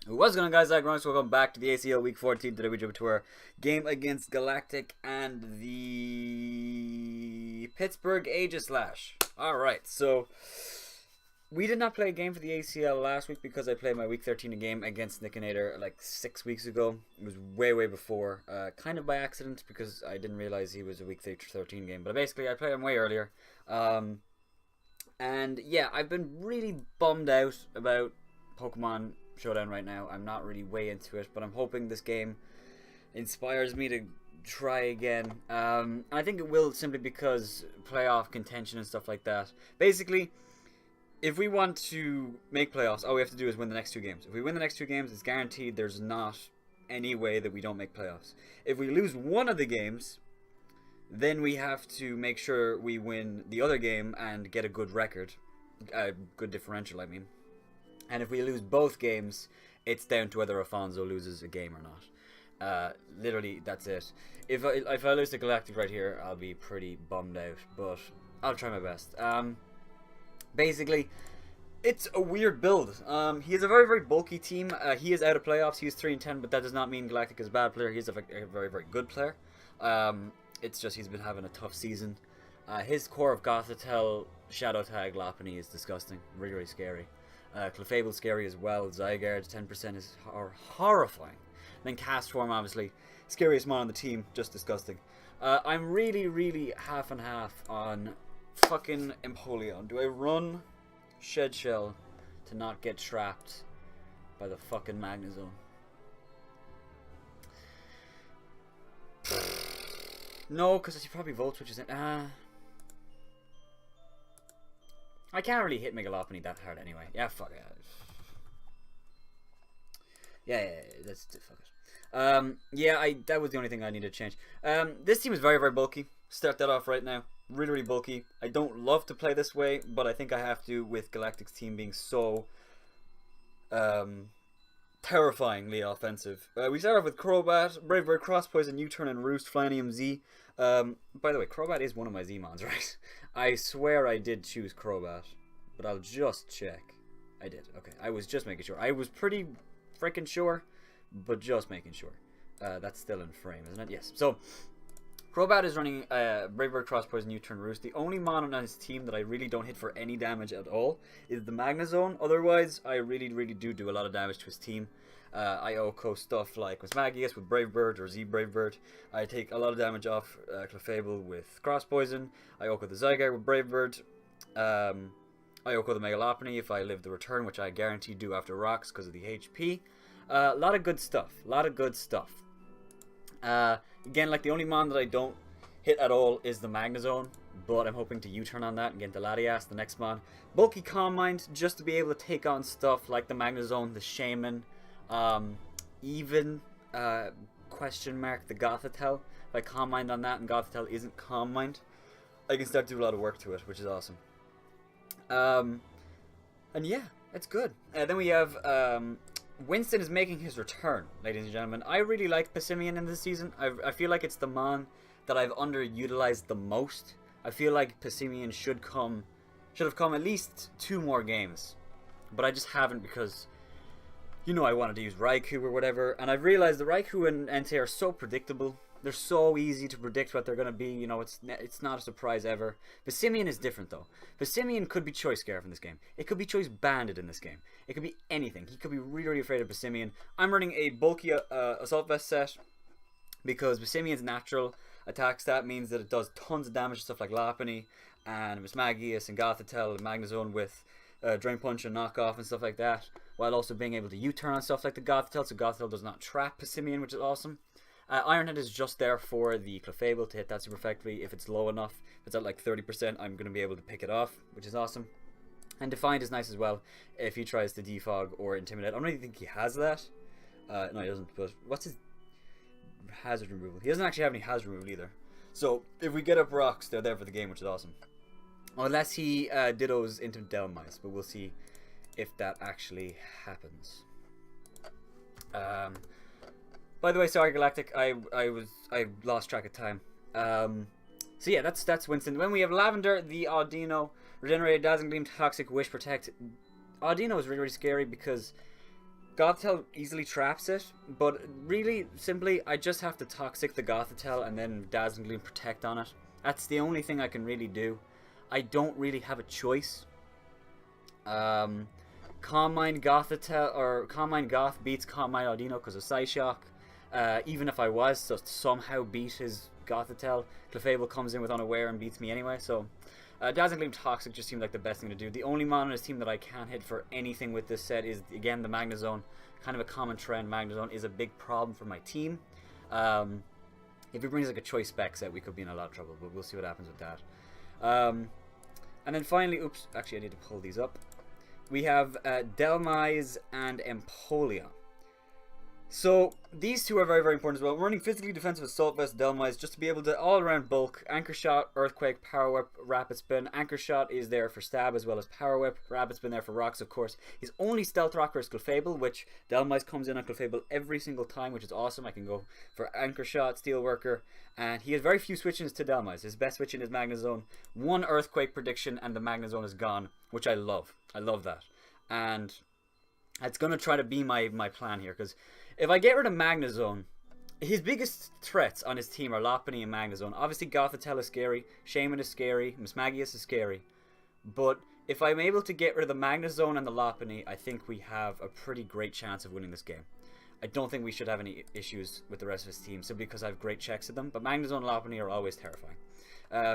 What's going on, guys? Aggronix. Welcome back to the ACL Week 14. Today we jump to our game against Galactic and the Pittsburgh Aegislash. Alright, so we did not play a game for the ACL last week because I played my Week 13 game against Nickinator like 6 weeks ago. It was way before, kind of by accident because I didn't realize he was a Week 13 game. But basically, I played him way earlier. And yeah, I've been really bummed out about Pokemon Showdown right now. I'm not really way into it, but I'm hoping this game inspires me to try again. I think it will, simply because playoff contention and stuff like that. Basically, if we want to make playoffs, all we have to do is win the next 2 games. If we win the next 2 games, it's guaranteed there's not any way that we don't make playoffs. If we lose one of the games, then we have to make sure we win the other game and get a good record. A good differential, I mean. And if we lose both games, it's down to whether Alfonso loses a game or not. Literally, that's it. If I lose to Galactic right here, I'll be pretty bummed out, but I'll try my best. Basically, it's a weird build. He is a very bulky team. He is out of playoffs. He is 3-10, but that does not mean Galactic is a bad player. He's a very good player. It's just he's been having a tough season. His core of Gothitelle, Shadow Tag, Lopunny is disgusting. Really scary. Clefable scary as well. Zygarde 10% is horrifying. And then Castform, obviously scariest mon on the team, just disgusting. I'm really half and half on fucking Empoleon. Do I run Shed Shell to not get trapped by the fucking Magnezone? No, because he probably Volt Switches in. I can't really hit Megalopony that hard anyway. Yeah, fuck it. Yeah, that's fuck it. Yeah, that was the only thing I needed to change. This team is very bulky. Start that off right now. Really bulky. I don't love to play this way, but I think I have to with Galactic's team being so terrifyingly offensive. We start off with Crobat, Brave Bird, Cross Poison, U-Turn, and Roost, Flanium Z. By the way, Crobat is one of my Z-Mons, right? I swear I did choose Crobat, but I'll just check. I did. Okay, I was just making sure. I was pretty freaking sure, but just making sure. That's still in frame, isn't it? Yes. So, Crobat is running Brave Bird, Cross Poison, U-Turn, Roost. The only mon on his team that I really don't hit for any damage at all is the Magnezone. Otherwise, I really do a lot of damage to his team. I OHKO stuff like Magius with Brave Bird or Z Brave Bird. I take a lot of damage off Clefable with Cross Poison. I OHKO the Zygarde with Brave Bird. I OHKO the Megalopony if I live the return, which I guarantee do after rocks because of the HP. A lot of good stuff. Again, like the only mon that I don't hit at all is the Magnezone, but I'm hoping to U-turn on that and get into Latias, the next mon. Bulky Calm Mind, just to be able to take on stuff like the Magnezone, the Shaman, even question mark the Gothitelle. If I Calm Mind on that and Gothitelle isn't Calm Mind, I can start to do a lot of work to it, which is awesome. And yeah, it's good. Then we have Winston is making his return, ladies and gentlemen. I really like Passimian in this season. I feel like it's the mon that I've underutilized the most. I feel like Passimian should have come at least 2 more games, but I just haven't because, you know, I wanted to use Raikou or whatever, and I've realized the Raikou and Entei are so predictable. They're so easy to predict what they're going to be. You know, it's not a surprise ever. Passimian is different, though. Passimian could be Choice Scarf in this game. It could be Choice Banded in this game. It could be anything. He could be really afraid of Passimian. I'm running a bulky Assault Vest set because Passimian's natural attack stat means that it does tons of damage to stuff like Lopunny and Magius and Gothitelle and Magnezone with Drain Punch and Knockoff and stuff like that, while also being able to U-turn on stuff like the Gothitelle, so Gothitelle does not trap Passimian, which is awesome. Iron Head is just there for the Clefable to hit that super effectively if it's low enough. If it's at like 30%, I'm going to be able to pick it off, which is awesome. And Defiant is nice as well if he tries to defog or intimidate. I don't really think he has that. No, he doesn't, but what's his hazard removal? He doesn't actually have any hazard removal either. So if we get up rocks, they're there for the game, which is awesome. Unless he dittos into Delmice, but we'll see if that actually happens. By the way, sorry Galactic, I lost track of time. So yeah, that's Winston. When we have Lavender, the Audino, Regenerated, Dazzling Gleam, Toxic, Wish, Protect. Audino is really scary because Gothitelle easily traps it, but really, simply, I just have to Toxic the Gothitelle and then Dazzling Gleam Protect on it. That's the only thing I can really do. I don't really have a choice. Calm Mind Gothitelle, or Calm Mind Goth beats Calm Mind Audino because of Psyshock. Even if I was to somehow beat his Gothitelle, Clefable comes in with Unaware and beats me anyway, so... Dazzling Gleam Toxic just seemed like the best thing to do. The only mon on his team that I can't hit for anything with this set is, again, the Magnezone. Kind of a common trend. Magnezone is a big problem for my team. If he brings like a choice spec set, we could be in a lot of trouble, but we'll see what happens with that. And then finally, oops, actually I need to pull these up. We have Dhelmise and Empoleon. So, these two are very, very important as well. We're running Physically Defensive Assault Vest Dhelmise just to be able to all-around bulk, Anchor Shot, Earthquake, Power Whip, Rapid Spin. Anchor Shot is there for Stab as well as Power Whip. Rapid Spin there for Rocks, of course. His only Stealth Rocker is Clefable, which Dhelmise comes in on Clefable every single time, which is awesome. I can go for Anchor Shot, Steelworker, and he has very few switch-ins to Dhelmise. His best switch-in is Magnezone. One Earthquake prediction, and the Magnezone is gone, which I love. I love that. And it's going to try to be my plan here, because if I get rid of Magnezone, his biggest threats on his team are Lopunny and Magnezone. Obviously, Gothitelle is scary, Shaman is scary, Mismagius is scary. But if I'm able to get rid of the Magnezone and the Lopunny, I think we have a pretty great chance of winning this game. I don't think we should have any issues with the rest of his team, simply because I have great checks at them. But Magnezone and Lopunny are always terrifying.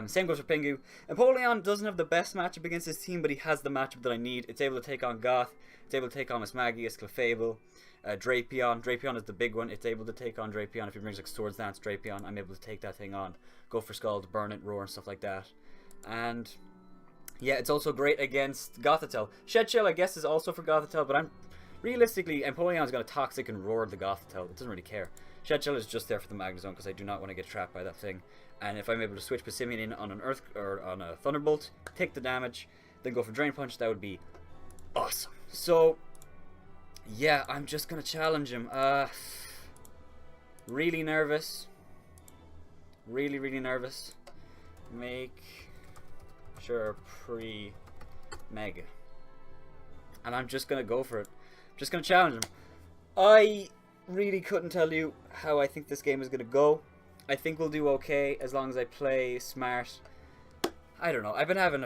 Same goes for Pingu. Empoleon doesn't have the best matchup against his team, but he has the matchup that I need. It's able to take on Goth, it's able to take on Mismagius, Clefable, Drapion. Drapion is the big one. It's able to take on Drapion. If he brings like Swords Dance Drapion, I'm able to take that thing on. Go for Scald, Burn It, Roar, and stuff like that. And yeah, it's also great against Gothitelle. Shed Shell, I guess, is also for Gothitelle, but realistically, Empoleon's going to Toxic and Roar the Gothitelle. It doesn't really care. Shed Shell is just there for the Magnezone because I do not want to get trapped by that thing. And if I'm able to switch Passimian in on an Earth or on a Thunderbolt, take the damage, then go for Drain Punch, that would be awesome. So yeah, I'm just gonna challenge him. Really nervous. Really, really nervous. Make sure pre-mega. And I'm just gonna go for it. I'm just gonna challenge him. I really couldn't tell you how I think this game is gonna go. I think we'll do okay as long as I play smart. I don't know. I've been having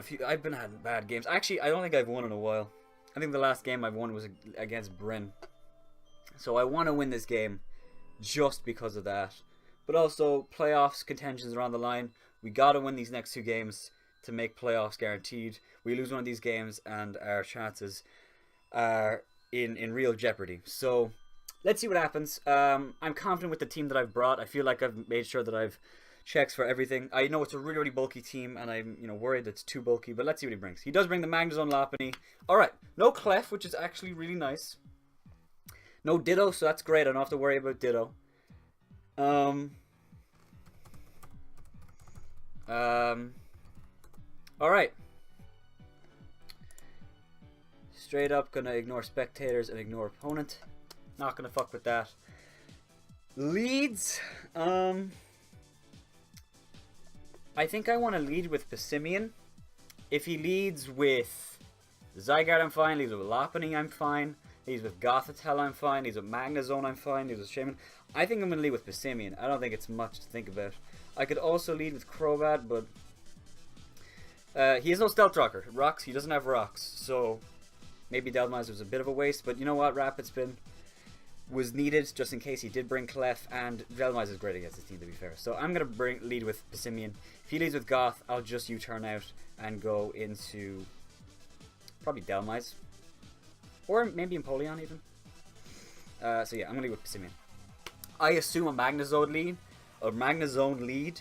bad games. Actually, I don't think I've won in a while. I think the last game I won was against Bryn. So I want to win this game just because of that. But also, playoffs, contentions are on the line. We got to win these next two games to make playoffs guaranteed. We lose one of these games and our chances are in real jeopardy. So let's see what happens. I'm confident with the team that I've brought. I feel like I've made sure that I've checks for everything. I know it's a really, really bulky team, and I'm worried that it's too bulky, but let's see what he brings. He does bring the Magnezone Lopunny. Alright, no Clef, which is actually really nice. No Ditto, so that's great. I don't have to worry about Ditto. Alright. Straight up gonna ignore spectators and ignore opponent. Not gonna fuck with that. Leads. I think I want to lead with Passimian. If he leads with Zygarde, I'm fine. Leads with Lopunny, I'm fine. Leads with Gothitelle, I'm fine. Leads with Magnezone, I'm fine. Leads with Shaman. I think I'm going to lead with Passimian. I don't think it's much to think about. I could also lead with Crobat, but he has no Stealth Rocker. Rocks, he doesn't have Rocks. So maybe Dhelmise was a bit of a waste, but you know what? Rapid Spin was needed just in case he did bring Clef, and Dhelmise is great against his team, to be fair. So I'm going to lead with Passimian. If he leads with Goth, I'll just U-turn out and go into probably Dhelmise. Or maybe Empoleon even. So yeah, I'm going to lead with Passimian. I assume a Magnezone lead,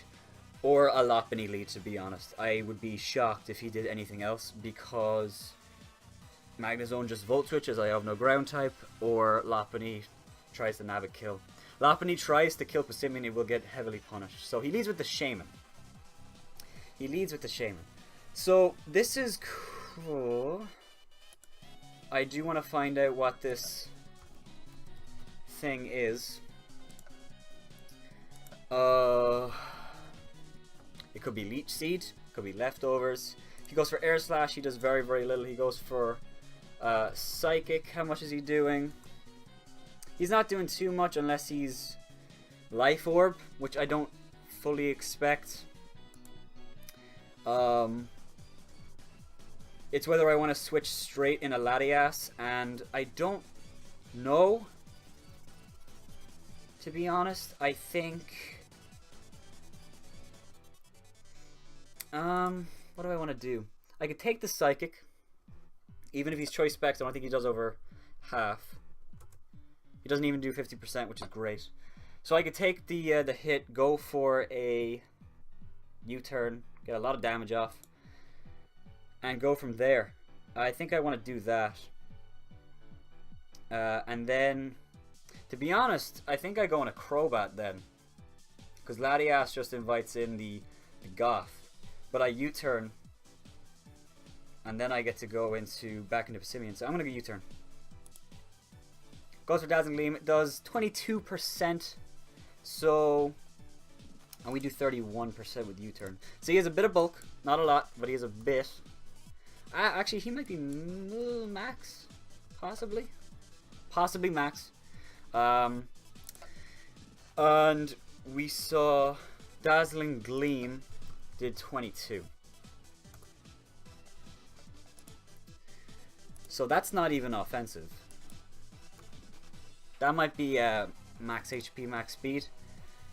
or a Lopunny lead, to be honest. I would be shocked if he did anything else, because Magnezone just Volt Switches, I have no ground type, or Lopunny tries to Nabbit kill. Lopunny tries to kill Passimian, he will get heavily punished. So he leads with the Shaman. So this is cool. I do want to find out what this thing is. It could be Leech Seed, could be Leftovers. If he goes for Air Slash, he does very, very little. He goes for Psychic. How much is he doing? He's not doing too much unless he's Life Orb, which I don't fully expect. It's whether I want to switch straight in a Latias, and I don't know. To be honest, I think... what do I want to do? I could take the Psychic. Even if he's Choice Specs, I don't think he does over half. He doesn't even do 50%, which is great. So I could take the hit, go for a U-turn, get a lot of damage off, and go from there. I think I want to do that. And then, to be honest, I think I go on a Crobat then. Because Latias just invites in the Goth. But I U-turn. And then I get to go back into Pissimian. So I'm going to go U-turn. Goes for Dazzling Gleam. It does 22%. So... And we do 31% with U-turn. So he has a bit of bulk. Not a lot, but he has a bit. Actually, he might be max. Possibly. Possibly max. And we saw Dazzling Gleam did 22. So that's not even offensive. That might be max HP, max speed.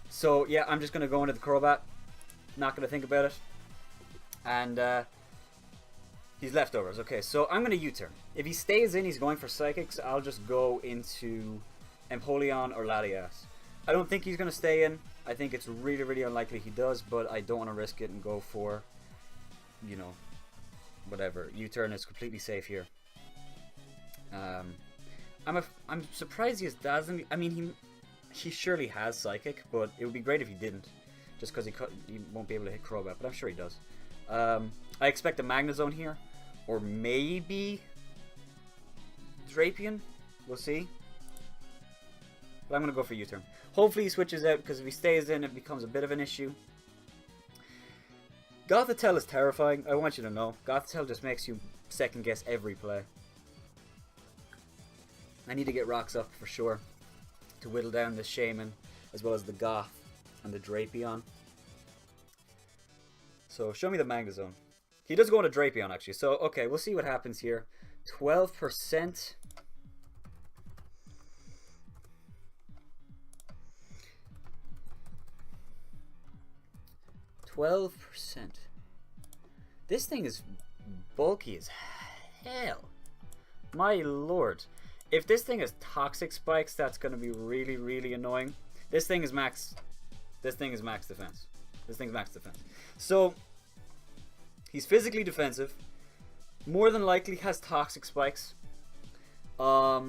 So yeah, I'm just going to go into the Crobat. Not going to think about it. And he's leftovers. Okay, so I'm going to U-turn. If he stays in, he's going for Psychics. I'll just go into Empoleon or Latias. I don't think he's going to stay in. I think it's really, really unlikely he does, but I don't want to risk it and go for, you know, whatever. U-turn is completely safe here. I'm surprised he has Dazzling. I mean, he surely has Psychic, but it would be great if he didn't, just because he won't be able to hit Crobat, but I'm sure he does. I expect a Magnezone here, or maybe Drapion. We'll see. But I'm going to go for U-turn. Hopefully he switches out, because if he stays in, it becomes a bit of an issue. Gothitelle is terrifying. I want you to know. Gothitelle just makes you second guess every play. I need to get rocks up for sure to whittle down the Shaman as well as the Goth and the Drapion. So show me the Magnezone. He does go into Drapion actually. So okay, we'll see what happens here. 12%. This thing is bulky as hell. My lord. If this thing has Toxic Spikes, that's going to be really, really annoying. This thing is max. This thing is max defense. This thing's max defense. So, he's physically defensive. More than likely has Toxic Spikes. I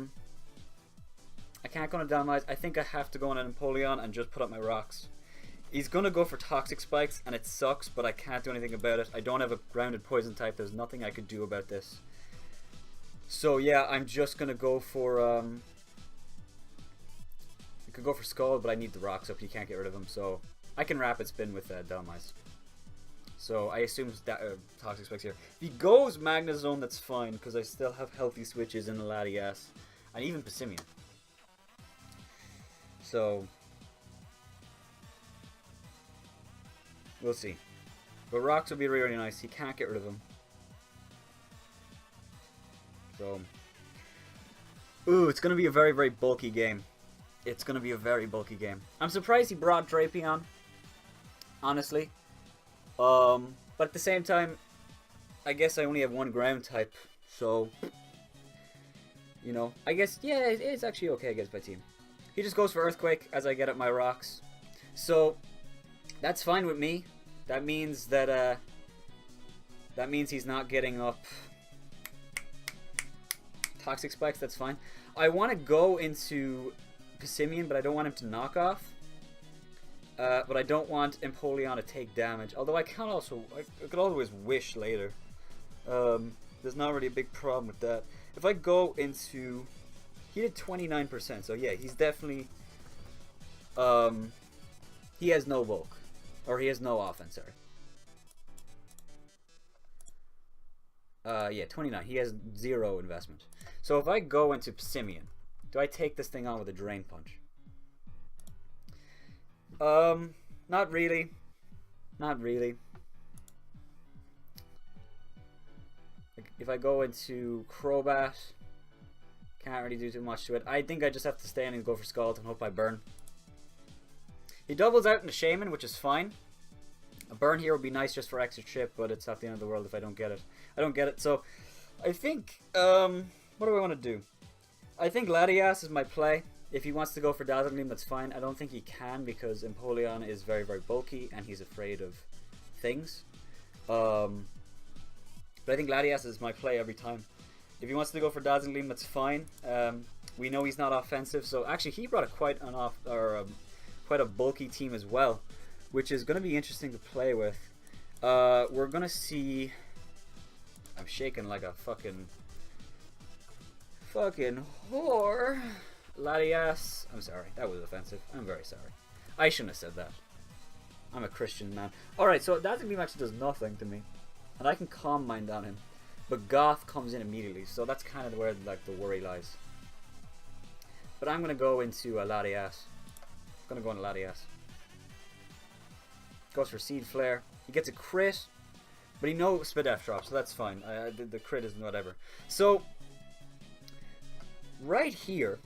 can't go on a Dynamize. I think I have to go on an Empoleon and just put up my rocks. He's going to go for Toxic Spikes, and it sucks, but I can't do anything about it. I don't have a grounded poison type. There's nothing I could do about this. So yeah, I'm just gonna go for I could go for Scald, but I need the rocks up. You can't get rid of them, so I can Rapid Spin with Dynamize. So I assume Toxic Spikes here. If he goes Magnezone, that's fine, because I still have healthy switches in the Latias and even Pissimian. So we'll see. But rocks will be really, really nice. He can't get rid of them. So, ooh, it's going to be a very, very bulky game. It's going to be a very bulky game. I'm surprised he brought Drapion, honestly. But at the same time, I guess I only have one ground type. So, you know, I guess, yeah, it's actually okay against my team. He just goes for Earthquake as I get up my rocks. So, that's fine with me. That means that, that means he's not getting up Toxic Spikes, that's fine. I want to go into Pissimian, but I don't want him to knock off. But I don't want Empoleon to take damage. Although I can also, I could always wish later. There's not really a big problem with that. If I go into, he did 29%, so yeah, he's definitely, he has no bulk. Or he has no offense, sorry. Yeah, 29. He has 0 investment. So if I go into Pissimian, Do I take this thing on with a Drain Punch? Not really. Not really. If I go into Crobat, can't really do too much to it. I think I just have to stay in and go for Scald and hope I burn. He doubles out in the Shaman, which is fine. A burn here would be nice just for extra chip, but it's not the end of the world if I don't get it. I don't get it, so I think, what do I want to do? I think Latias is my play. If he wants to go for Dazzling Gleam, that's fine. I don't think he can because Empoleon is very, very bulky and he's afraid of things. But I think Latias is my play every time. If he wants to go for Dazzling Gleam, that's fine. We know he's not offensive, so actually he brought quite a bulky team as well, which is going to be interesting to play with. We're going to see... I'm shaking like a fucking whore. Latias. I'm sorry, that was offensive. I'm very sorry. I shouldn't have said that. I'm a Christian man. Alright, so Dazzling Gleam actually does nothing to me. And I can Calm Mind on him. But Goth comes in immediately, so that's kind of where like the worry lies. But I'm going to go into Latias. I'm going to go into Latias. Goes for Seed Flare. He gets a crit. But he knows Spadef drop, so that's fine. The crit is whatever. So, right here,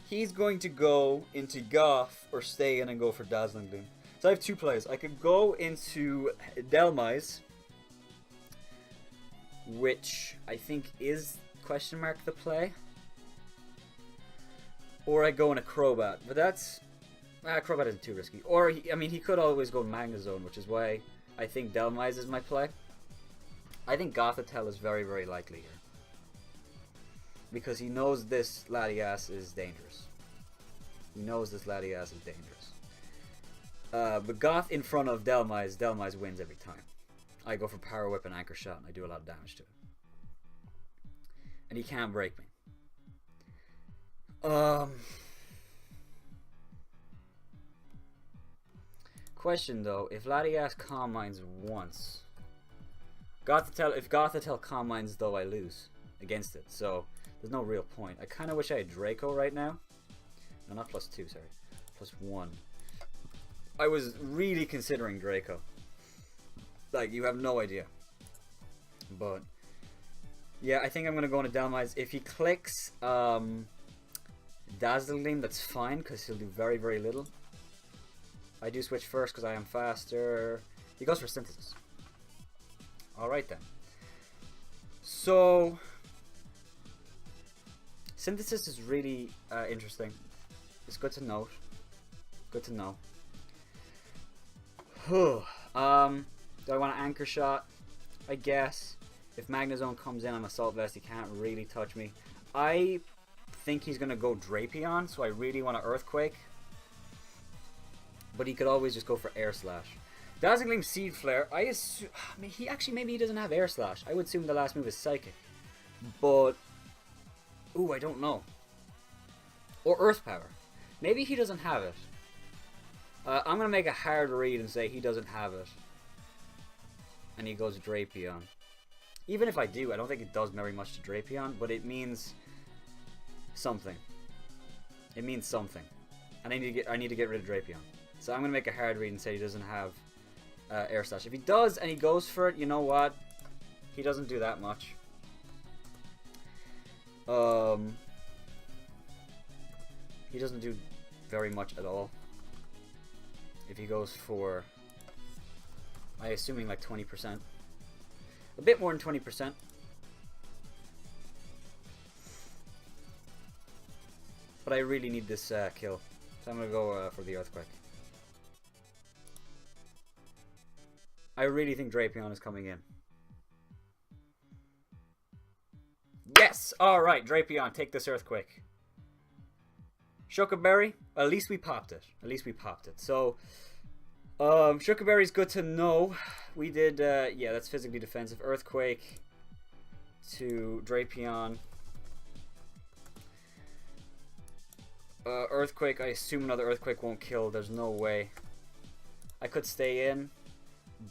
he's going to go into Goth or stay in and go for Dazzling Gleam. So I have two plays. I could go into Delmise, which I think is question mark the play. Or I go in a Crobat, but that's... Crobat isn't too risky. Or, he could always go Magnezone, which is why I think Delmise is my play. I think Gothitelle is very, very likely here. Because he knows this Latias is dangerous. He knows this Latias is dangerous. But Goth in front of Delmise, Delmise wins every time. I go for Power Whip and Anchor Shot and I do a lot of damage to it. And he can't break me. Question though, if Latias Calm Minds once... if Gothitelle Calm Minds though, I lose against it, so there's no real point. I kind of wish I had Draco right now. No, not +2, sorry. +1. I was really considering Draco. Like, you have no idea. But, yeah, I think I'm going to go into Delmise. If he clicks Dazzling Gleam, that's fine, because he'll do very, very little. I do switch first because I am faster. He goes for Synthesis. Alright then. So, Synthesis is really interesting. It's good to note. Good to know. Do I want to Anchor Shot? I guess. If Magnezone comes in, I'm Assault Vest. He can't really touch me. I think he's going to go Drapion, so I really want to Earthquake. But he could always just go for Air Slash. Dazzling Gleam Seed Flare. Maybe he doesn't have Air Slash. I would assume the last move is Psychic. But, ooh, I don't know. Or Earth Power. Maybe he doesn't have it. I'm going to make a hard read and say he doesn't have it. And he goes Drapion. Even if I do, I don't think it does very much to Drapion, but it means something. It means something. And I need to get rid of Drapion. So I'm going to make a hard read and say he doesn't have Air Slash. If he does and he goes for it, you know what? He doesn't do that much. He doesn't do very much at all. If he goes for, I'm assuming like 20%. A bit more than 20%. But I really need this kill. So I'm going to go for the Earthquake. I really think Drapion is coming in. Yes! Alright, Drapion, take this Earthquake. Shuckerberry, at least we popped it. At least we popped it. So, Shuckerberry's good to know. We did, yeah, that's physically defensive. Earthquake to Drapion. Earthquake, I assume another Earthquake won't kill. There's no way. I could stay in,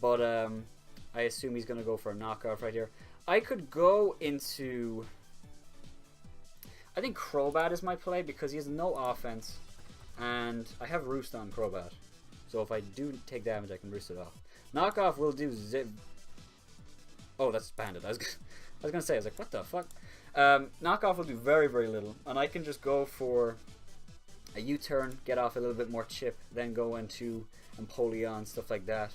but I assume he's going to go for a knockoff right here. I could go into... I think Crobat is my play because he has no offense, and I have Roost on Crobat. So if I do take damage, I can Roost it off. Knockoff will do zip. Oh, that's Bandit. I was gonna say, I was like, what the fuck? Knockoff will do very, very little, and I can just go for a U-turn, get off a little bit more chip, then go into Empoleon, stuff like that.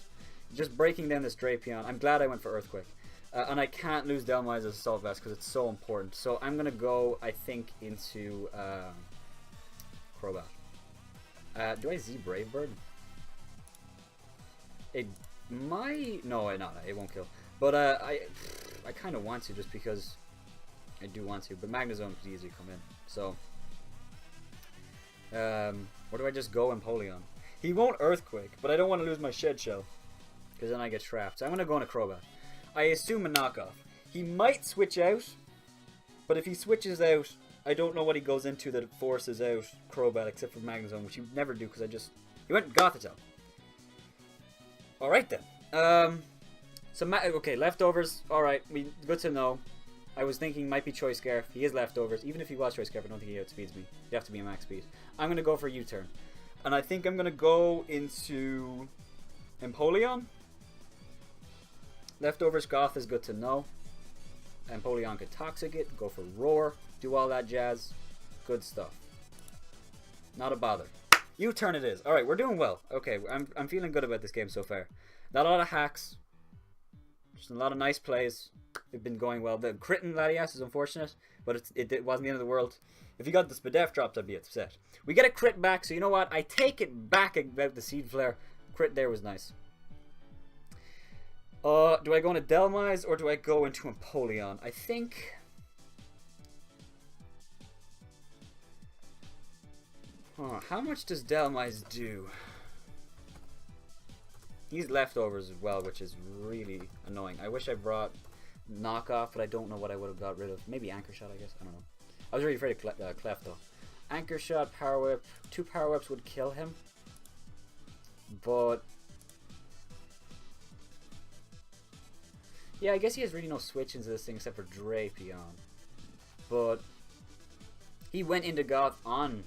Just breaking down this Drapion. I'm glad I went for Earthquake. And I can't lose Delmise as Assault Vest because it's so important. So I'm going to go, I think, into Crobat. Do I Z Brave Bird? It might... No, not. It won't kill. But I kind of want to just because I do want to. But Magnezone could easily come in. So... or do I just go Empoleon? He won't Earthquake, but I don't want to lose my Shed Shell. Because then I get trapped. So I'm going to go into Crobat. I assume a knockoff. He might switch out, but if he switches out, I don't know what he goes into that forces out Crobat except for Magnezone, which he would never do because he went Gothitelle. Alright then. Okay, leftovers. Alright, good to know. I was thinking might be Choice Scarf. He is leftovers. Even if he was Choice Scarf, I don't think he outspeeds me. You have to be a max speed. I'm going to go for U-turn. And I think I'm going to go into Empoleon. Leftovers Goth is good to know. Empoleon could Toxic it, go for Roar, do all that jazz. Good stuff. Not a bother. U-turn it is. Alright, we're doing well. Okay, I'm feeling good about this game so far. Not a lot of hacks. Just a lot of nice plays. They've been going well. The crit in Latias is unfortunate, but it wasn't the end of the world. If you got the Spadef dropped, I'd be upset. We get a crit back, so you know what? I take it back about the Seed Flare. Crit there was nice. Do I go into Delmise or do I go into Empoleon? I think... how much does Delmise do? He's leftovers as well, which is really annoying. I wish I brought Knockoff, but I don't know what I would have got rid of. Maybe Anchor Shot, I guess. I don't know. I was really afraid of Clef, though. Anchor Shot, Power Whip. 2 Power Whips would kill him. But... yeah, I guess he has really no switch into this thing except for Drapion. But... he went into Goth on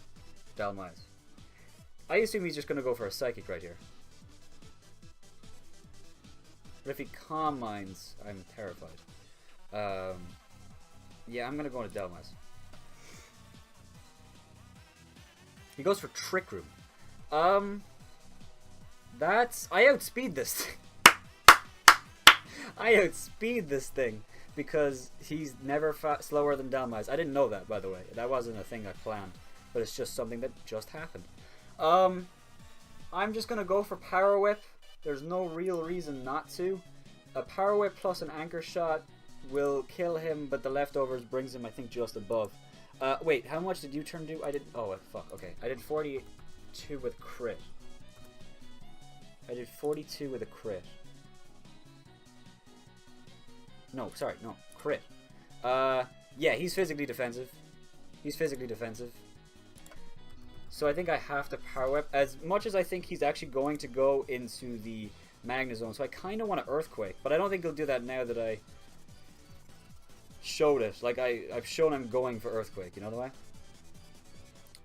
Delmise. I assume he's just going to go for a Psychic right here. But if he Calm Minds, I'm terrified. Yeah, I'm going to go into Delmise. He goes for Trick Room. That's... I outspeed this thing. I outspeed this thing because he's never slower than Delmise. I didn't know that, by the way. That wasn't a thing I planned, but it's just something that just happened. I'm just going to go for Power Whip. There's no real reason not to. A Power Whip plus an Anchor Shot will kill him, but the leftovers brings him, I think, just above. Wait, how much did U-turn do? I did... oh, fuck, okay. I did 42 with crit. I did 42 with a crit. No, sorry, no, crit. Yeah, he's physically defensive. He's physically defensive. So I think I have to Power Whip. As much as I think he's actually going to go into the Magnezone, so I kind of want to Earthquake, but I don't think he'll do that now that I showed it. Like, I've shown him going for Earthquake, you know the way?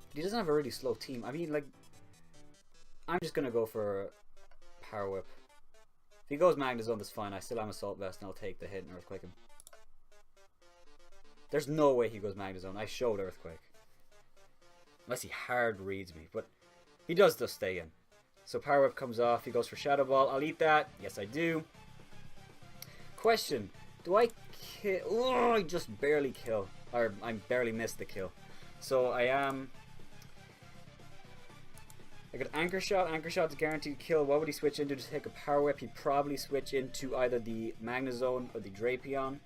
But he doesn't have a really slow team. I mean, like, I'm just going to go for Power Whip. If he goes Magnezone, that's fine. I still have Assault Vest, and I'll take the hit and Earthquake him. There's no way he goes Magnezone. I showed Earthquake. Unless he hard reads me, but he does just stay in. So Power Whip comes off. He goes for Shadow Ball. I'll eat that. Yes, I do. Question. Do I kill? Oh, I just barely kill. Or I barely missed the kill. So I am... I got Anchor Shot. Anchor Shot's guaranteed kill. What would he switch into to take a Power Whip? He'd probably switch into either the Magnezone or the Drapion.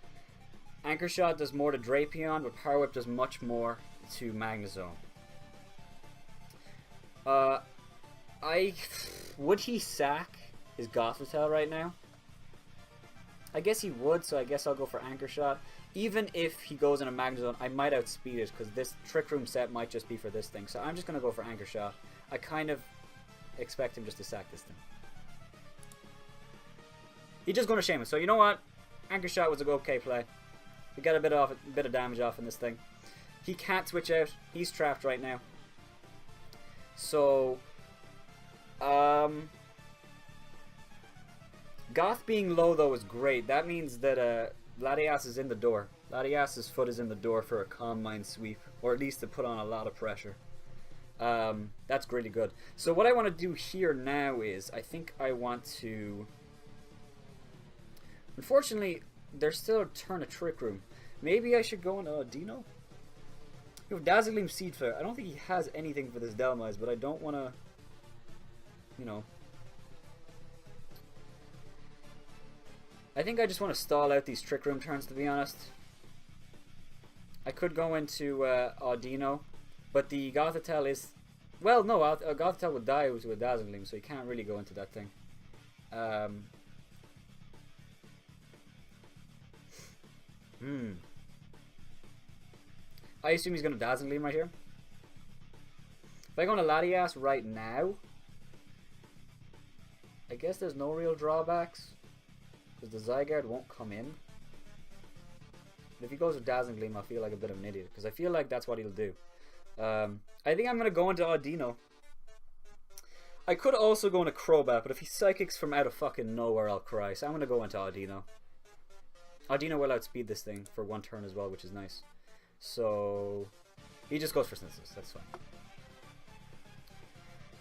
Anchor Shot does more to Drapion, but Power Whip does much more to Magnezone. Would he sack his Gothitelle right now? I guess he would, so I guess I'll go for Anchor Shot. Even if he goes in a Magnezone, I might outspeed it, because this Trick Room set might just be for this thing. So I'm just going to go for Anchor Shot. I kind of expect him just to sack this thing. He's just going to shame us. So you know what? Anchor Shot was a okay play. We got a bit of damage off in this thing. He can't switch out. He's trapped right now. So, Goth being low though is great. That means that Latias is in the door. Latias's foot is in the door for a Calm Mind sweep, or at least to put on a lot of pressure. That's really good. So what I want to do here now is, I think I want to... Unfortunately, there's still a turn of Trick Room. Maybe I should go into Dino? You have Dazzling Seed Flare. I don't think he has anything for this Delmise, but I don't want to... You know... I think I just want to stall out these Trick Room turns, to be honest. I could go into Audino, but the Gothitelle is... Well, no, Gothitelle would die with a Dazzling Gleam, so he can't really go into that thing. I assume he's going to Dazzling Gleam right here. If I go into Latias right now, I guess there's no real drawbacks, because the Zygarde won't come in. But if he goes with Dazzling Gleam, I feel like a bit of an idiot, because I feel like that's what he'll do. I think I'm going to go into Audino. I could also go into Crobat, but if he Psychics from out of fucking nowhere, I'll cry. So I'm going to go into Audino. Audino will outspeed this thing for one turn as well, which is nice. So he just goes for Synthesis. That's fine.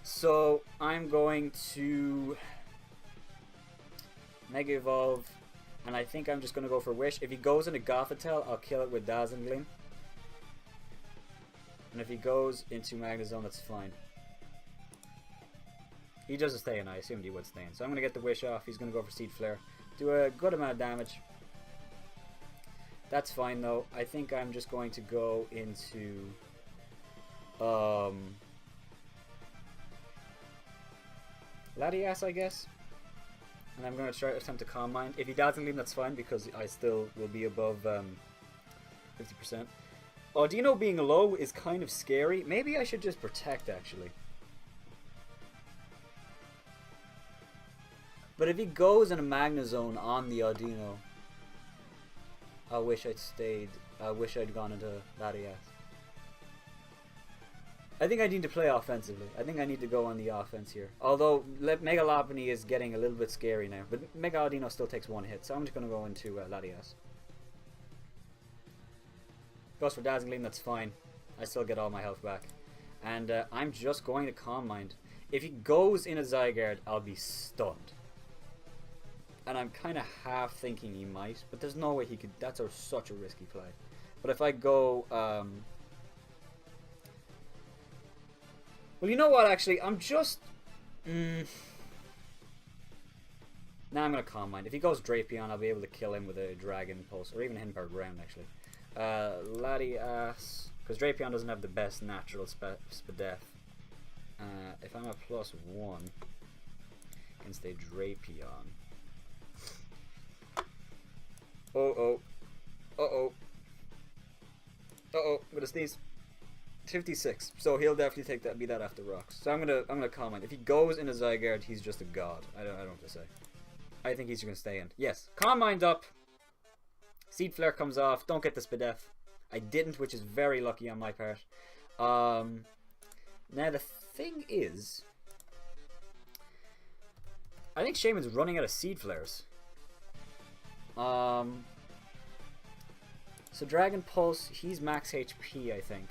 So I'm going to Mega Evolve, and I think I'm just going to go for Wish. If he goes into Gothitelle, I'll kill it with Dazzling Gleam. And if he goes into Magnezone, that's fine. He doesn't stay in. I assumed he would stay in. So I'm going to get the Wish off. He's going to go for Seed Flare. Do a good amount of damage. That's fine though. I think I'm just going to go into Latias, I guess. And I'm going to try to attempt to Calm Mind. If he Dazzling Gleam, that's fine, because I still will be above 50%. Audino being low is kind of scary. Maybe I should just Protect, actually. But if he goes in a Magnezone on the Audino, I wish I'd stayed. I wish I'd gone into Latias. I think I need to play offensively. I think I need to go on the offense here. Although Mega Lopunny is getting a little bit scary now. But Mega Audino still takes one hit. So I'm just going to go into Latias. Goes for Dazzling Gleam, that's fine. I still get all my health back. And I'm just going to Calm Mind. If he goes in a Zygarde, I'll be stunned. And I'm kind of half thinking he might, but there's no way he could. That's such a risky play. But if I go, well, you know what? Actually, I'm just. Now I'm gonna Calm Mind. If he goes Drapion, I'll be able to kill him with a Dragon Pulse, or even hit him per ground. Actually, Latias, because Drapion doesn't have the best natural Spadef. If I'm a +1 against a Drapion. Uh-oh. Uh-oh. Uh-oh. I'm gonna sneeze. 56. So he'll definitely take that, be that after rocks. So I'm gonna Calm Mind. If he goes in a Zygarde, he's just a god. I don't have to say. I think he's gonna stay in. Yes. Calm Mind up. Seed Flare comes off. Don't get the Spadef. I didn't, which is very lucky on my part. Now the thing is, I think Shaman's running out of Seed Flares. So Dragon Pulse, he's max HP, I think.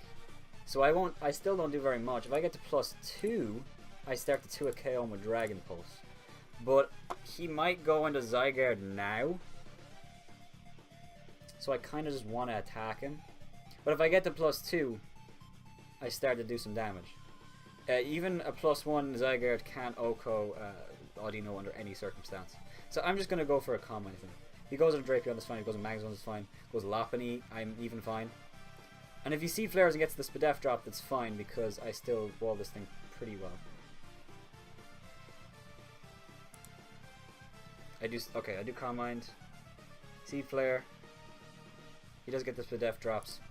So I still don't do very much. If I get to +2, I start to 2 KO with Dragon Pulse. But he might go into Zygarde now. So I kind of just want to attack him. But if I get to +2, I start to do some damage. Even a +1 Zygarde can't OHKO Audino under any circumstance. So I'm just going to go for a Calm Mind thing. He goes on Drapion, that's fine. He goes on Magnezone, that's fine. Goes Lopunny, I'm even fine. And if he Seed Flares and gets the Spadef drop, that's fine, because I still wall this thing pretty well. I do Calm Mind. Seed Flare. He does get the Spadef drops.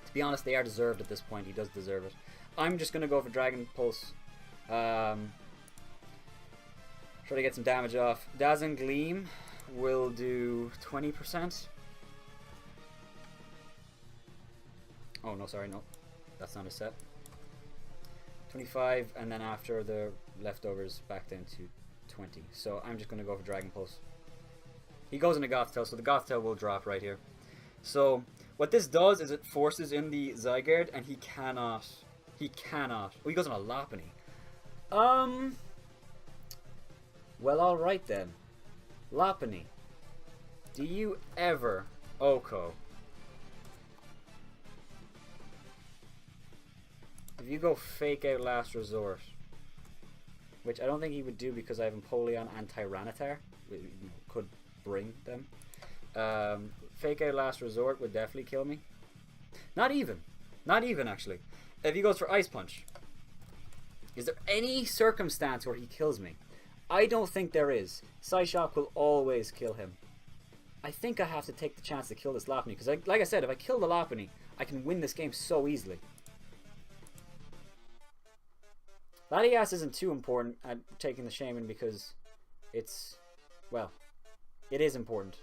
To be honest, they are deserved at this point. He does deserve it. I'm just going to go for Dragon Pulse. Try to get some damage off. Dazzling Gleam will do 20%. Oh, no, sorry, no. That's not a set. 25, and then after the leftovers, back down to 20. So I'm just going to go for Dragon Pulse. He goes into Goth Tail, so the Goth Tail will drop right here. So what this does is it forces in the Zygarde, and he cannot. Oh, he goes on a Lopunny. Well, alright then. Lopunny. Do you ever Oko? If you go Fake Out Last Resort, which I don't think he would do because I have Empoleon and Tyranitar, could bring them. Fake Out Last Resort would definitely kill me. Not even actually. If he goes for Ice Punch, is there any circumstance where he kills me? I don't think there is. Psyshock will always kill him. I think I have to take the chance to kill this Lopunny, because like I said, if I kill the Lopunny, I can win this game so easily. Latias isn't too important at taking the Shaman because it's, well, it is important.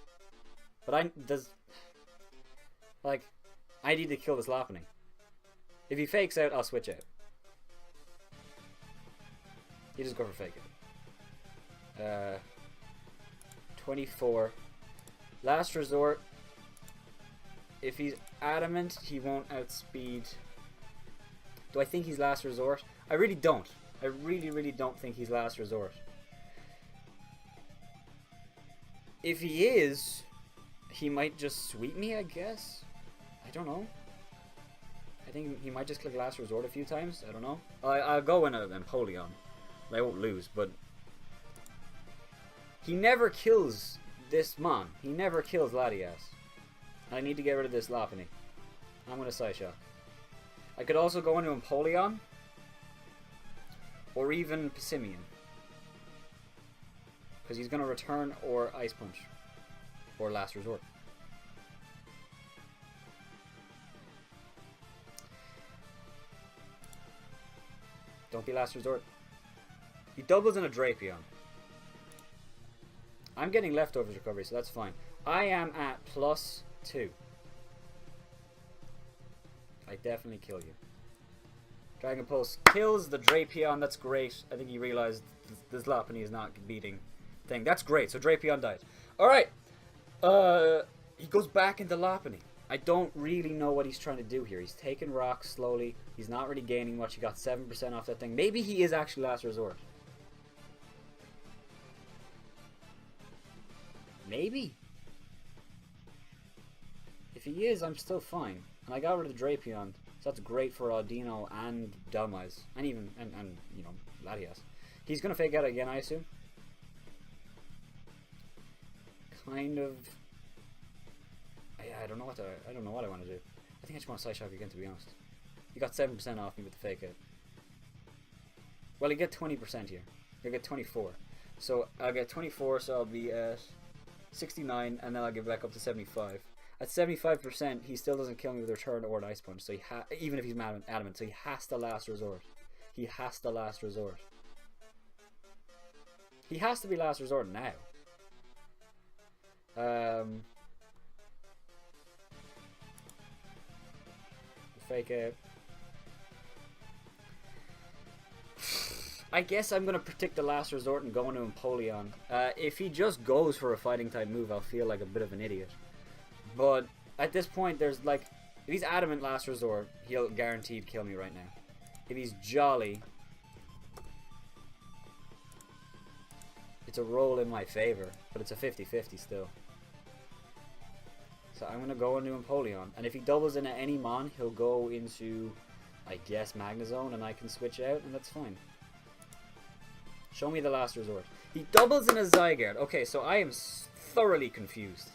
But I need to kill this Lopunny. If he fakes out, I'll switch out. You just go for fake out. 24. Last resort. If he's adamant, he won't outspeed. Do I think he's last resort? I really don't. I really don't think he's last resort. If he is, he might just sweep me, I guess. I don't know. I think he might just click last resort a few times. I don't know. I'll go in an Empoleon. I won't lose, but he never kills this Mon. He never kills Latias. I need to get rid of this Lopunny. I'm going to Psyshock. I could also go into Empoleon. Or even Pissimian. Because he's going to return or Ice Punch. Or Last Resort. Don't be Last Resort. He doubles in a Drapion. I'm getting leftovers recovery, so that's fine. I am at +2. I definitely kill you. Dragon Pulse kills the Drapion. That's great. I think he realized this Lopunny is not beating thing. That's great. So Drapion died. Alright. He goes back into Lopunny. I don't really know what he's trying to do here. He's taking rocks slowly. He's not really gaining much. He got 7% off that thing. Maybe he is actually last resort. Maybe. If he is, I'm still fine. And I got rid of the Drapion. So that's great for Audino and Dhelmise. And even, and you know, Latias. He's going to fake out again, I assume. Kind of. I don't know what I want to do. I think I just want to Psyshock again, to be honest. He got 7% off me with the fake out. Well, he get 20% here. He'll get 24. So I'll get 24, so I'll be at 69, and then I'll get back up to 75. At 75%, he still doesn't kill me with a return or an Ice Punch. So even if he's adamant, so he has to last resort. He has to last resort. He has to be last resort now. Fake out. I guess I'm going to predict the last resort and go into Empoleon. If he just goes for a fighting type move, I'll feel like a bit of an idiot. But at this point, there's like, if he's adamant last resort, he'll guaranteed kill me right now. If he's jolly, it's a roll in my favor, but it's a 50-50 still. So I'm going to go into Empoleon. And if he doubles into any Mon, he'll go into, I guess, Magnezone, and I can switch out, and that's fine. Show me the last resort. He doubles in a Zygarde. Okay, so I am thoroughly confused.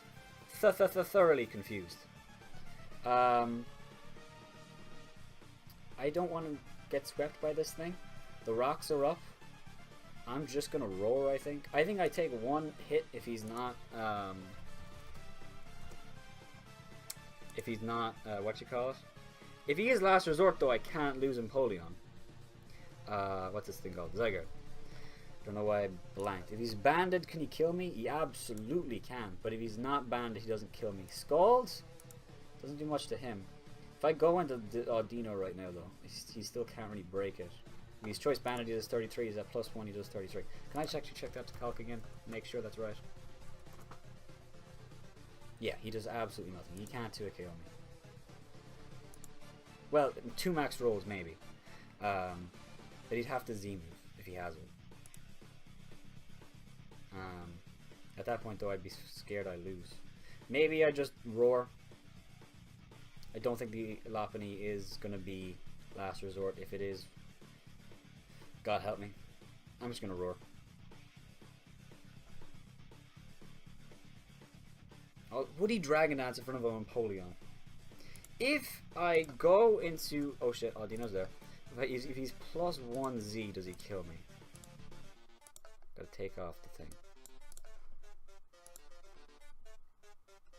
Thoroughly confused. I don't want to get swept by this thing. The rocks are up. I'm just going to roar, I think. I think I take one hit if he's not... what you call it? If he is last resort, though, I can't lose Empoleon. What's this thing called? Zygarde. Don't know why I blanked. If he's banded, can he kill me? He absolutely can. But if he's not banded, he doesn't kill me. Scald? Doesn't do much to him. If I go into Audino right now, though, he still can't really break it. His choice bandit does 33. He's at +1. He does 33. Can I just actually check that to calc again? Make sure that's right. Yeah, he does absolutely nothing. He can't 2 KO me. Well, 2 max rolls maybe. But he'd have to Z move if he has it. At that point, though, I'd be scared I lose. Maybe I just roar. I don't think the Lopunny is going to be last resort. If it is, God help me. I'm just going to roar. Would he Dragon Dance in front of a Empoleon? If I go into... Oh shit, Audino's there. If he's +1 Z, does he kill me? Gotta take off the thing.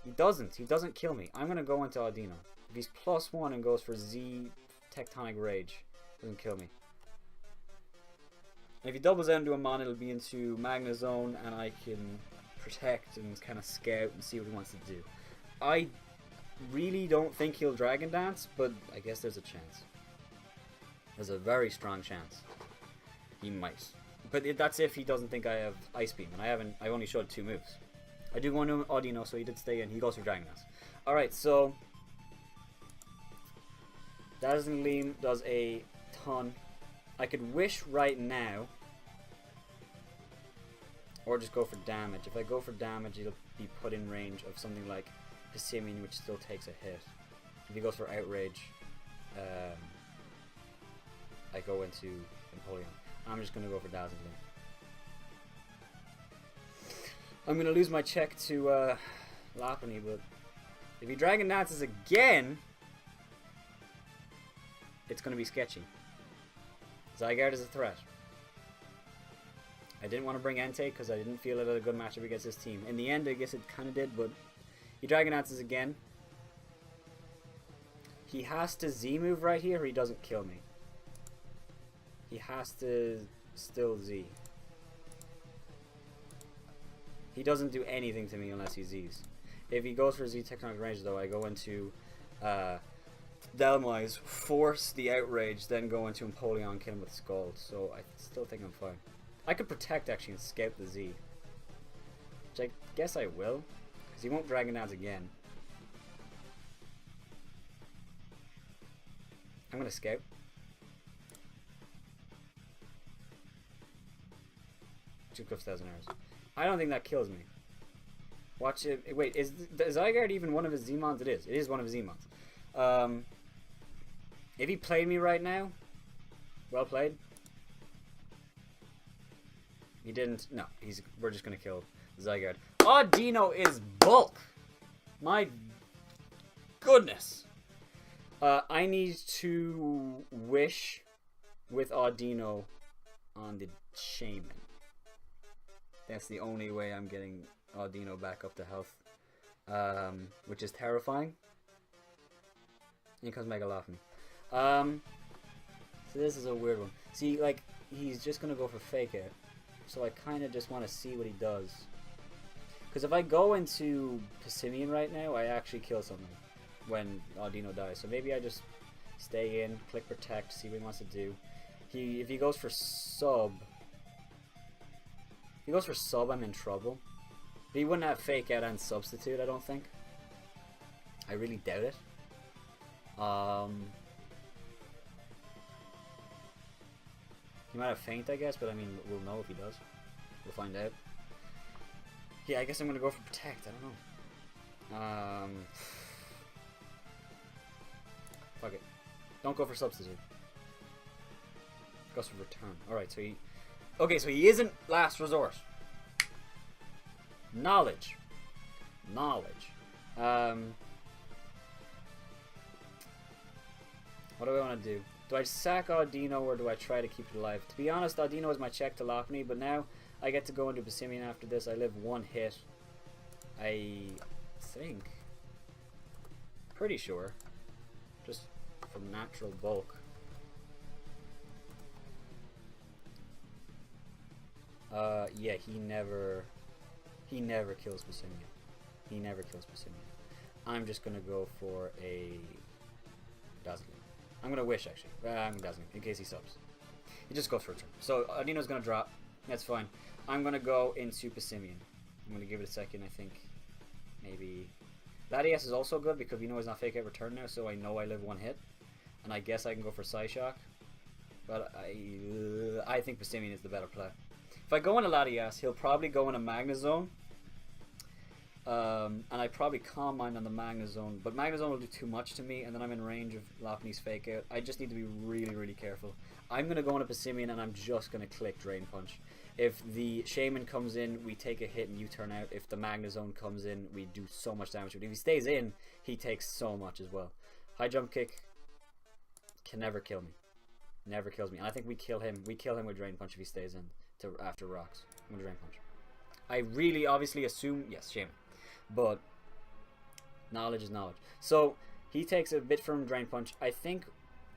He doesn't. He doesn't kill me. I'm gonna go into Audino. If he's +1 and goes for Z Tectonic Rage, doesn't kill me. And if he doubles out into a Mon, it'll be into Magnezone, and I can protect and kind of scout and see what he wants to do. I really don't think he'll Dragon Dance, but I guess there's a chance. There's a very strong chance. He might. But that's if he doesn't think I have Ice Beam, and I only showed 2 moves. I do go into Audino, so he did stay in. He goes for Dragon Dance. Alright, so Dazzling Gleam does a ton. I could Wish right now, or just go for damage. If I go for damage, it'll be put in range of something like Pissimian, which still takes a hit. If he goes for Outrage, I go into Empoleon. I'm just going to go for Dazzling Gleam. I'm going to lose my check to Lopunny, but if he Dragon Dances again, it's going to be sketchy. Zygarde is a threat. I didn't want to bring Entei because I didn't feel it had a good matchup against this team. In the end, I guess it kind of did, but he Dragon Dances again. He has to Z move right here or he doesn't kill me. He has to still Z. He doesn't do anything to me unless he Zs. If he goes for Z Tectonic Range, though, I go into Delmoise, force the Outrage, then go into Empoleon, kill him with Scald. So I still think I'm fine. I could Protect, actually, and scout the Z. Which I guess I will, because he won't Dragon Dance again. I'm going to scout. Two Cliff 1,000 Arrows. I don't think that kills me. Watch it. Wait, is Zygarde even one of his Z-Mons? It is. It is one of his Z-Mons. If he played me right now, well played. He didn't. No, we're just gonna kill Zygarde. Audino is bulk. My goodness. I need to Wish with Audino on the Shaman. That's the only way I'm getting Audino back up to health, which is terrifying. In comes Mega Lopunny. So this is a weird one. See, like, he's just gonna go for Fake Out. So I kind of just want to see what he does. Because if I go into Pissimian right now, I actually kill something when Audino dies. So maybe I just stay in, click Protect, see what he wants to do. If he goes for Sub... If he goes for Sub, I'm in trouble. But he wouldn't have Fake Out and Substitute, I don't think. I really doubt it. He might have Faint, I guess, but I mean, we'll know if he does. We'll find out. Yeah, I guess I'm gonna go for Protect, I don't know. Fuck it. Don't go for Substitute. Goes for Return. Alright, so he... Okay, so he isn't Last Resort. Knowledge. Knowledge. What do I want to do? Do I sack Audino or do I try to keep it alive? To be honest, Audino is my check to Lopunny, but now I get to go into Pissimian after this. I live 1 hit. I think. Pretty sure. Just from natural bulk. Yeah, he never kills Pissimian. He never kills Pissimian. I'm just gonna go for a Dazzling. I'm gonna wish actually. I'm Dazzling in case he subs. He just goes for a turn. So Adino's gonna drop. That's fine. I'm gonna go into Passimian. I'm gonna give it a second. I think maybe Latias is also good because we know he's not fake out return now, so I know I live one hit, and I guess I can go for Psyshock. But I think Passimian is the better play. If I go into Latias, he'll probably go in a Magnezone. And I probably Calm Mind on the Magnezone, but Magnezone will do too much to me, and then I'm in range of Lopunny's Fake Out. I just need to be really, really careful. I'm going to go into Passimian, and I'm just going to click Drain Punch. If the Shaman comes in, we take a hit and U-turn out. If the Magnezone comes in, we do so much damage. But if he stays in, he takes so much as well. High Jump Kick can never kill me. Never kills me. And I think we kill him. We kill him with Drain Punch if he stays in after Rocks. With Drain Punch. I really obviously assume, yes, Shaman. But knowledge is knowledge. So he takes a bit from Drain Punch. I think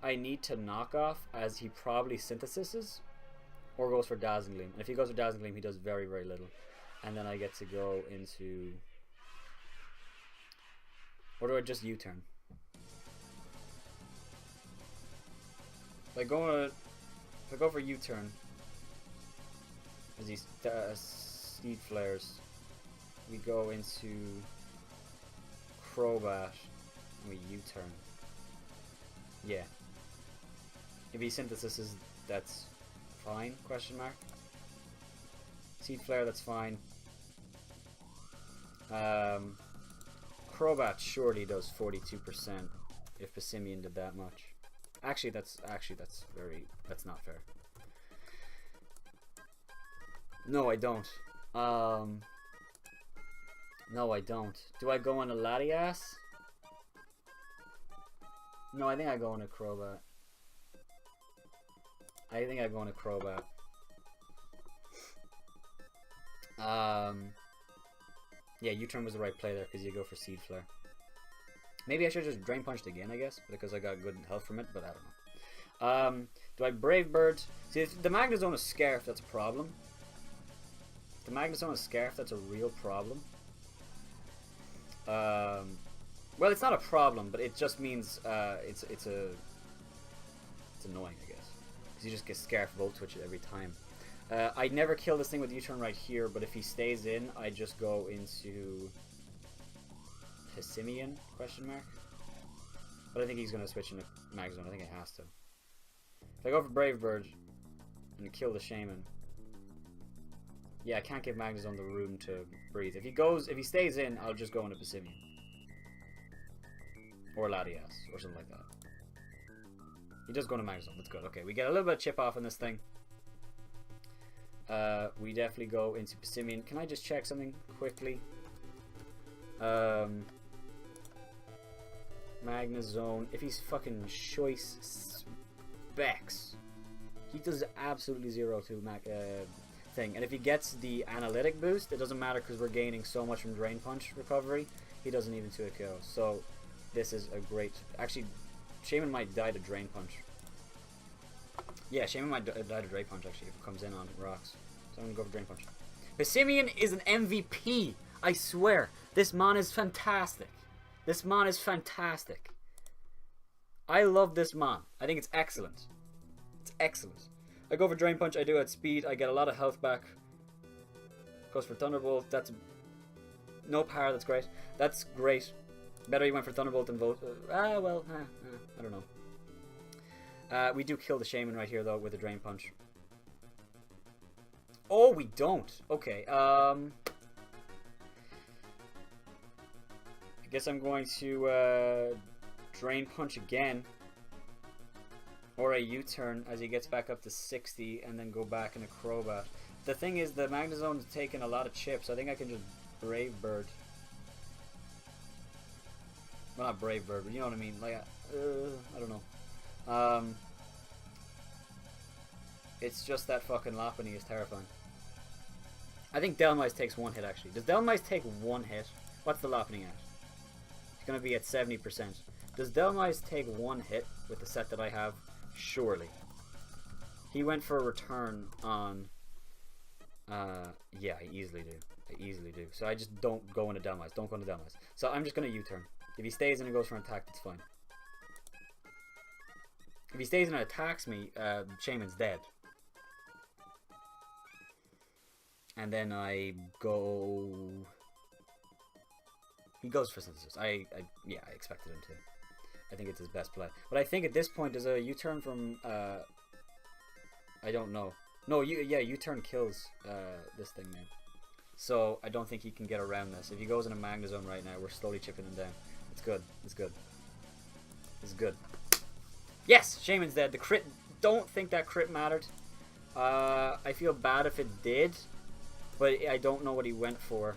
I need to knock off as he probably synthesizes or goes for Dazzling Gleam. And if he goes for Dazzling Gleam, he does very, very little. And then I get to go into... Or do I just U-turn? If I go for U-turn as he Seed Flares, we go into Crobat and we U-turn. Yeah. If he synthesizes, that's fine, question mark. Seed Flare, that's fine. Crobat surely does 42% if Passimian did that much. Actually that's not fair. No, I don't. No, I don't. Do I go into Latias? No, I think I go into Crobat. Yeah, U-turn was the right play there because you go for Seed Flare. Maybe I should have just Drain Punched again, I guess, because I got good health from it, but I don't know. Do I Brave Bird? See, if the Magnezone is Scarf, that's a problem. If the Magnezone is Scarf, that's a real problem. Well, it's not a problem, but it just means it's annoying, I guess, because you just get Scarf Volt Twitch it every time. I'd never kill this thing with U-turn right here, but if he stays in, I just go into Passimian, question mark. But I think he's going to switch into Magnezone. I think it has to. If I go for Brave Bird and kill the Shaman, yeah, I can't give Magnezone the room to breathe. If he stays in, I'll just go into Passimian. Or Latias, or something like that. He does go into Magnezone, that's good. Okay, we get a little bit of chip off on this thing. We definitely go into Passimian. Can I just check something quickly? Magnezone. If he's fucking choice specs, he does absolutely zero to thing. And if he gets the analytic boost, it doesn't matter because we're gaining so much from Drain Punch recovery. He doesn't even 2 KO. So this is a great. Actually, Shaman might die to Drain Punch. Yeah, Shaman might die to Drain Punch actually if it comes in on rocks. So I'm gonna go for Drain Punch. Passimian is an MVP. I swear, this mon is fantastic. This mon is fantastic. I love this mon. I think it's excellent. It's excellent. I go for Drain Punch. I do it at speed. I get a lot of health back. Goes for Thunderbolt. That's no power. That's great. That's great. Better you went for Thunderbolt than Volt. I don't know. We do kill the Shaman right here though with a Drain Punch. Oh, we don't. Okay. I guess I'm going to Drain Punch again. Or a U-turn as he gets back up to 60 and then go back into Crobat. The thing is, the Magnezone's taking a lot of chips. I think I can just Brave Bird. Well, not Brave Bird, but you know what I mean. Like, I don't know. It's just that fucking Lopunny is terrifying. I think Delmise takes 1 hit, actually. Does Delmise take 1 hit? What's the Lopunny at? It's going to be at 70%. Does Delmise take 1 hit with the set that I have? Surely. He went for a return on... yeah, I easily do. I easily do. So I just don't go into Delmise. Don't go into Delmise. So I'm just going to U-turn. If he stays and he goes for an attack, that's fine. If he stays and attacks me, Shaman's dead. And then I go... He goes for Synthesis. Yeah, I expected him to. I think it's his best play. But I think at this point, there's a U-turn from... I don't know. No, U-turn kills this thing now. So I don't think he can get around this. If he goes in a Magnezone right now, we're slowly chipping him down. It's good. It's good. It's good. Yes! Shaman's dead. The crit... Don't think that crit mattered. I feel bad if it did. But I don't know what he went for.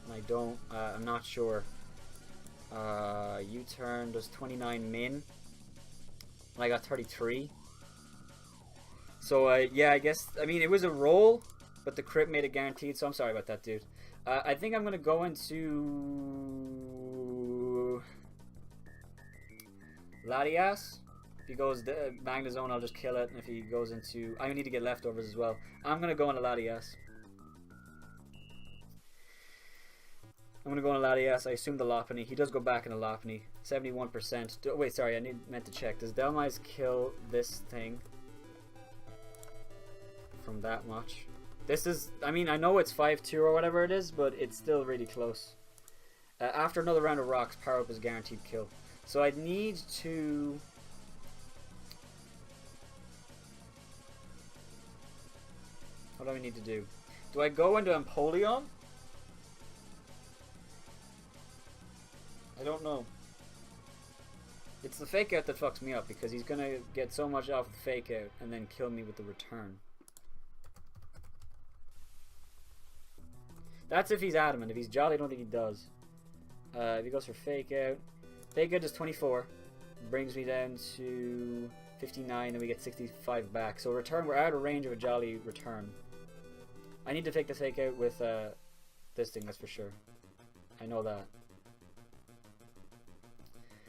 And I don't... I'm not sure. U-turn does 29 min. And I got 33. So, yeah, I guess... I mean, it was a roll. But the crit made it guaranteed. So I'm sorry about that, dude. I think I'm going to go into... Latias. If he goes Magnezone, I'll just kill it. And if he goes into... I need to get leftovers as well. I'm going to go into Latias. I'm going to go into Latias. I assume the Lopunny. He does go back into Lopunny. 71%. Wait, sorry. I meant to check. Does Delmise kill this thing? From that much? This is... I mean, I know it's 5-2 or whatever it is, but it's still really close. After another round of rocks, power up is guaranteed kill. So I'd need to... What do I need to do? Do I go into Empoleon? I don't know. It's the fake out that fucks me up because he's gonna get so much off the fake out and then kill me with the return. That's if he's adamant. If he's jolly, I don't think he does. If he goes for fake out does 24. Brings me down to 59, and we get 65 back. So return, we're out of range of a jolly return. I need to take the fake out with this thing, that's for sure. I know that.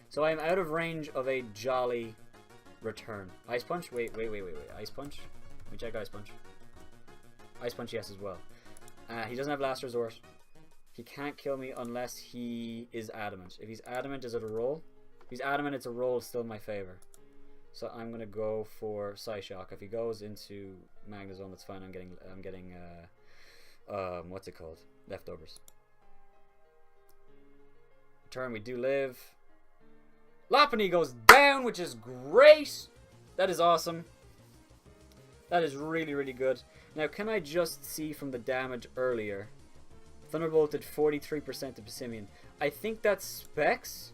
So I'm out of range of a jolly return. Ice Punch? Wait. Ice Punch? Let me check Ice Punch. Ice Punch, yes, as well. He doesn't have Last Resort. He can't kill me unless he is adamant. If he's adamant, is it a roll? If he's adamant, it's a roll, still in my favor. So I'm gonna go for Psyshock. If he goes into Magnezone, that's fine. I'm getting what's it called? Leftovers. Turn, we do live. Lopunny goes down, which is great. That is awesome. That is really, really good. Now, can I just see from the damage earlier? Thunderbolt did 43% to Passimian. I think that's Specs.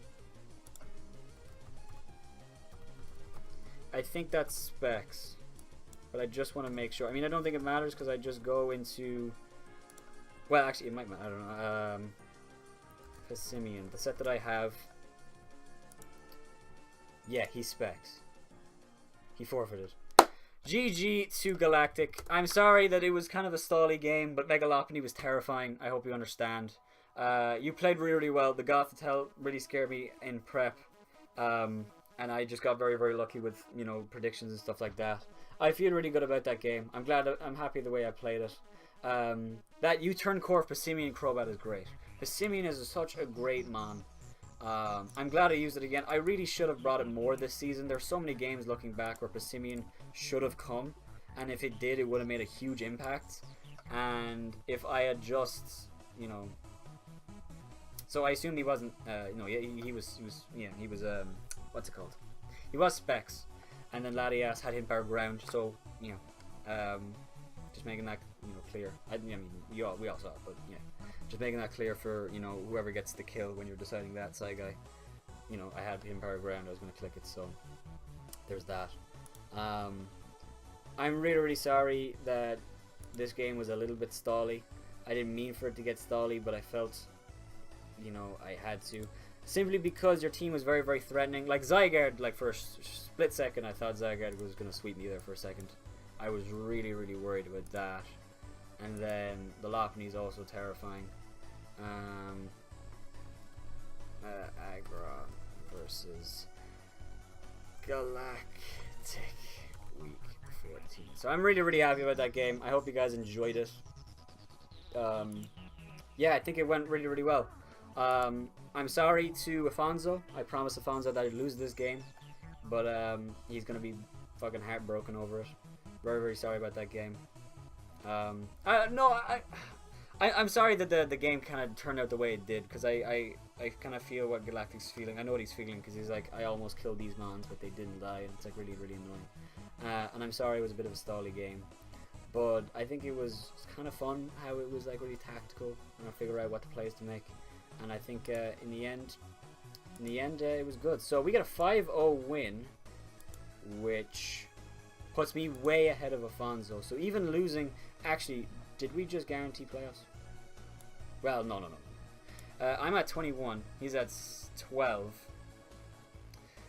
I think that's Specs. But I just want to make sure. I mean, I don't think it matters because I just go into... Well, actually, it might matter. I don't know. Passimian. The set that I have... Yeah, he Specs. He forfeited. GG to Galactic. I'm sorry that it was kind of a stally game, but Mega Lopunny was terrifying. I hope you understand. You played really, really well. The Gothitelle really scared me in prep. And I just got very, very lucky with, you know, predictions and stuff like that. I feel really good about that game. I'm happy the way I played it. That U-turn core Passimian Crobat is great. Passimian is such a great mon. I'm glad I used it again. I really should have brought it more this season. There's so many games looking back where Passimian should have come, and if it did, it would have made a huge impact. And if I had just, you know, so I assumed he wasn't, no, he was, what's it called? He was Specs, and then Latias had him power ground. So, you know, just making that, you know, clear. I mean, we all saw it, but yeah. Just making that clear for, you know, whoever gets the kill when you're deciding that side guy. You know, I had him power ground, I was going to click it, so there's that. I'm really, really sorry that this game was a little bit stally. I didn't mean for it to get stally, but I felt, you know, I had to. Simply because your team was very, very threatening. Like Zygarde, like for a split second, I thought Zygarde was going to sweep me there for a second. I was really, really worried about that. And then the Lopunny is also terrifying. Aggro versus Galactic week 14. So I'm really, really happy about that game. I hope you guys enjoyed it. Yeah, I think it went really, really well. I'm sorry to Afonso. I promised Afonso that I'd lose this game. But he's gonna be fucking heartbroken over it. Very, very sorry about that game. I'm sorry that the game kind of turned out the way it did, because I kind of feel what Galactic's feeling. I know what he's feeling, because he's like, I almost killed these mons, but they didn't die, and it's like really, really annoying. And I'm sorry it was a bit of a stally game, but I think it was kind of fun how it was like really tactical, and I figure out what the plays to make. And I think in the end, it was good. So we got a 5-0 win, which puts me way ahead of Afonso. So even losing, actually, did we just guarantee playoffs? Well, no. I'm at 21. He's at 12.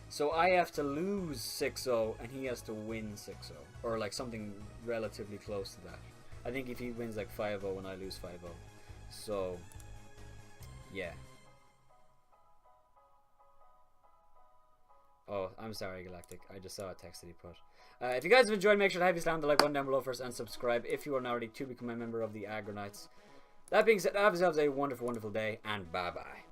So I have to lose 6-0, and he has to win 6-0, or like something relatively close to that. I think if he wins like 5-0 and I lose 5-0. So, yeah. Oh, I'm sorry, Galactic. I just saw a text that he put. If you guys have enjoyed, make sure to heavy slam the like button down below first and subscribe if you are not already to become a member of the Aggronix. That being said, have yourselves a wonderful, wonderful day, and bye-bye.